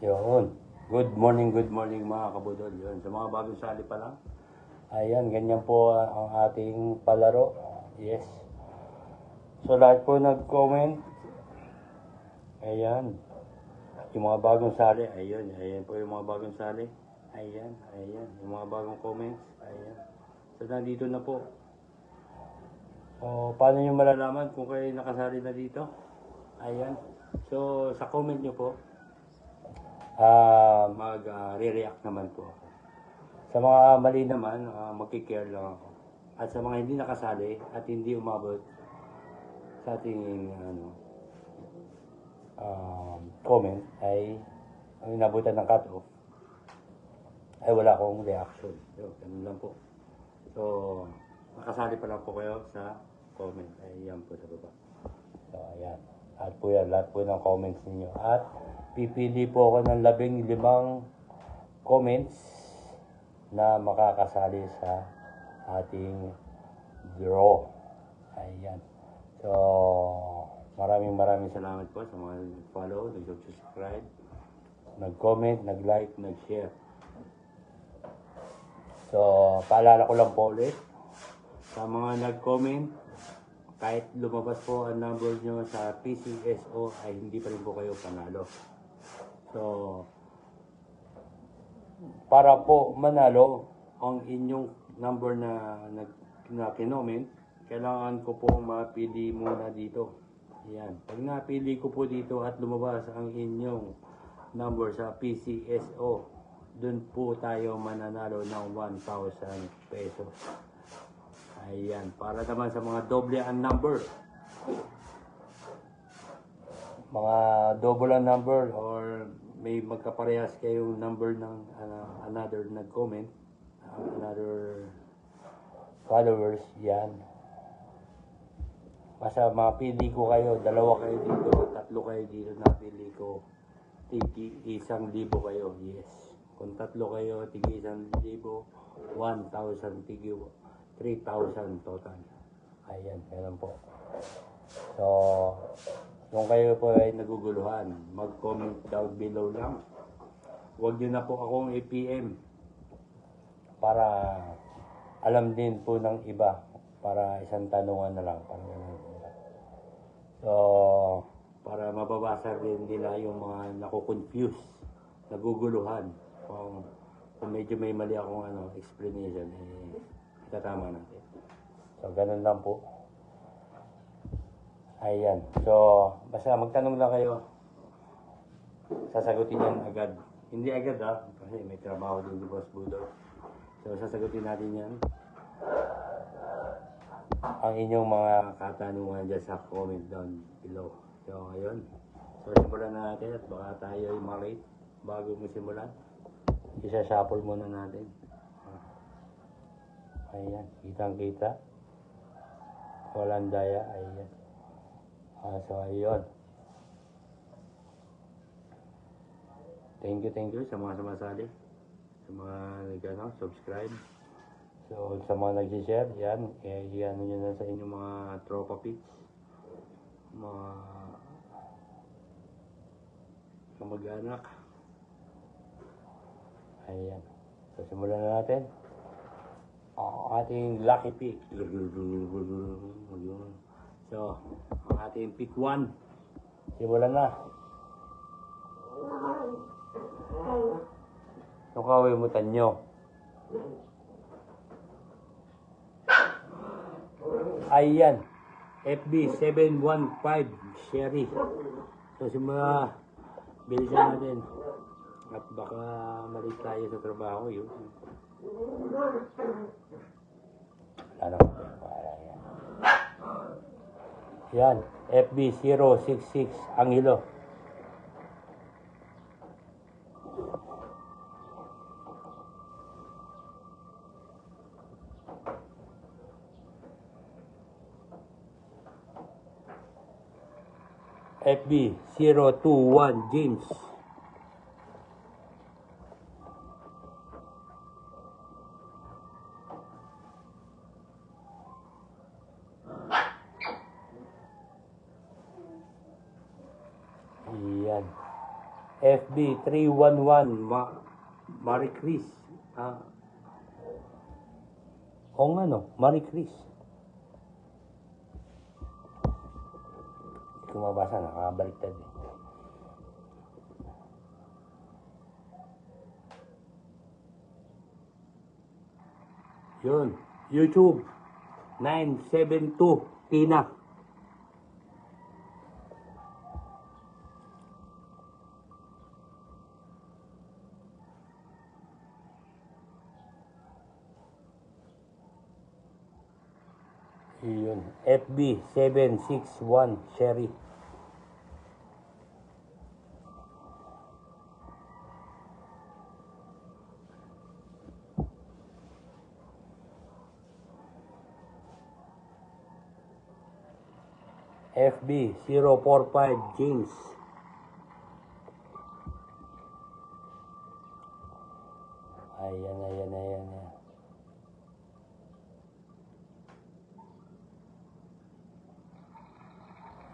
Yun. Good morning mga kabudol. Yun. Sa mga bagong sali pa lang. Ayan, ganyan po ang ating palaro. Yes. So lahat po nag-comment. Ayan. Yung mga bagong sali. Ayan po yung mga bagong sali. Ayan. Yung mga bagong comments. Ayan. So nandito na po. So paano nyo malalaman kung kayo nakasali na dito? Ayan. So sa comment nyo po, mag-re-react naman po ako. Sa mga mali naman, magkikare lang ako. At sa mga hindi nakasali at hindi umabot sa ating comment ay ang inabutan ng cut-off ay wala akong reaction. So, ganun lang po. So, nakasali pa lang po kayo sa comment. Ay, yan po sa baba. So, ayan. Lahat po ng comments ninyo. At pipili po ako ng 15 comments na makakasali sa ating draw. Ayan. So, maraming salamat po sa mga nag-follow, nag-subscribe, nag-comment, nag-like, nag-share. So, paalala ko lang po ulit sa mga nag-comment, kahit lumabas po ang number nyo sa PCSO ay hindi pa rin po kayo panalo. So, para po manalo ang inyong number na kinoment, kailangan ko po mapili muna dito. Yan. Pag napili ko po dito at lumabas ang inyong number sa PCSO, dun po tayo mananalo ng 1,000 pesos. Ayan. Para naman sa mga doble ang number. Mga double ang number or may magkaparehas kayong number ng another nag-comment, another followers, yan. Basta mapili ko kayo, 2 kayo dito, 3 kayo dito, napili ko, tigi 1,000 kayo, yes. Kung 3 kayo, tigi 1,000, 1,000, tigi 3,000 total. Ayan, ganun po. So, kung kayo po ay naguguluhan, mag-comment down below lang. Huwag nyo na po akong i-PM para alam din po ng iba, para isang tanungan na lang. So, para mababasa din nila yung mga nakukonfuse, naguguluhan. Kung medyo may mali akong explanation, itatama natin. So, ganun lang po. Ayan. So, basta magtanong lang kayo. Sasagutin yan agad. Hindi agad kasi may trabaho din si Boss Budo. So, sasagutin natin yan. Ang inyong mga katanungan dyan sa comment down below. So, ayun. So, simulan na natin at baka tayo ay malate bago mo simulan. Isa-shuffle muna natin. Ayan. Kitang-kita. Walang daya. Ayan. So, ayun. Thank you sa mga sumasali. Sa mga subscribe. So, sa mga nag-share, yan. Iyan nyo na sa inyong mga tropa pits. Mga kamag-anak. Ayan. So, simulan na natin. Ating lucky pick. So, ang ating pick 1. Simulan na. Itong kawimutan nyo. Ayan. FB 715 Sherry. So, simula. Bilisan natin. At baka malit tayo sa trabaho yun. Wala naman tayo para yan. Yan. FB 066 Angelo. FB 021 James. Yan. FB 311 Marie Chris. O nga no, Marie Chris. Hindi ko mabasa, nakabaliktad eh. Yun, YouTube 972 Tina. Yun, FB 761 Sherry. FB 045 James. Ayan.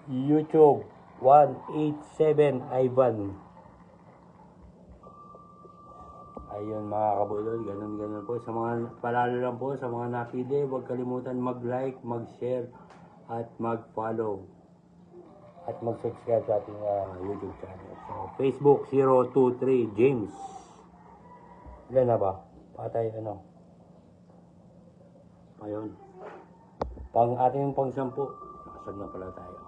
YouTube 187 Ivan. Ayun mga kabulol, ganun po. Sa mga, palalo lang po sa mga napili, huwag kalimutan mag-like, mag-share, at mag-follow. At mag-subscribe sa ating YouTube channel. So, Facebook 023 James. Ilan na ba? Patay ano? Ayun. Ating pang-10. Nakasag na pala tayo.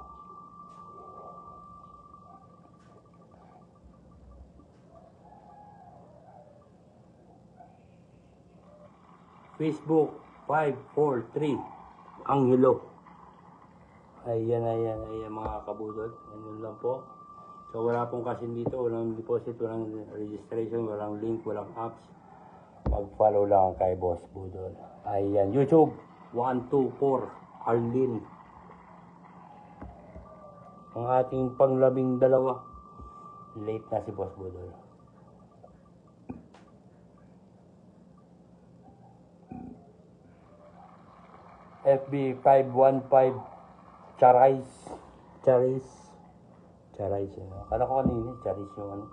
Facebook 543 Angelo. Ayan mga kabudol. Ayun lang po. So wala pong kasin dito, walang deposit, walang registration, walang link, walang apps. Mag-follow lang kay Boss Budol. Ayan, YouTube 124 Arlene. Ang ating pang-12. Late na si Boss Budol. FB 515 Charis. Yun. Akala ko kanina, Charis yung ano.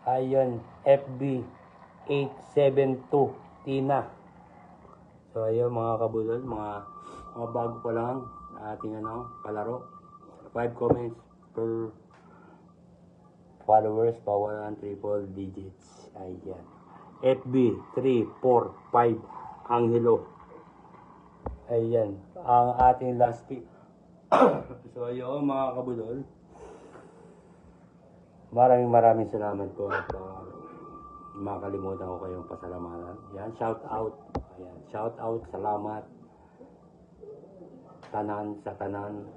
Ayun, FB 872 Tina. So ayun mga kabulol, mga bago pa lang na ating palaro. 5 comments per followers, power and triple digits. Ayan. FB 345 Angelo. Ayan. Ang ating last pick. So ayun mga kabudol. Maraming salamat po at makalimutan ko kayong pasalamatan. Yan, shout out. Ayan, shout out, salamat. Sa tanan.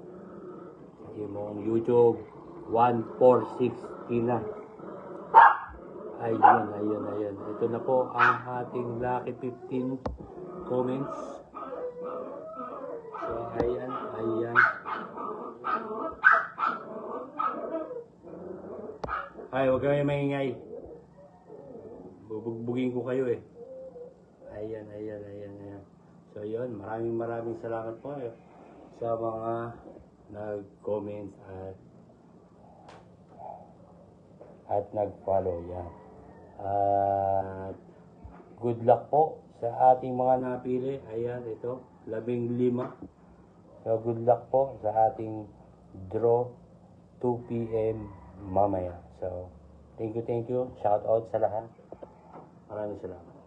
Yung YouTube 146 Tina. Ayun. Ito na po ang ating lucky 15 comments. So, ayan. Ay, huwag kayo maingay. Bubugbugin ko kayo eh. Ayan. So, yun. Maraming salamat po sa mga nag-comments at nag-follow. Yan. At good luck po sa ating mga napili. Ayan, ito. 15. So, good luck po sa ating draw 2 PM mamaya. So, thank you. Shout out sa lahat. Maraming salamat.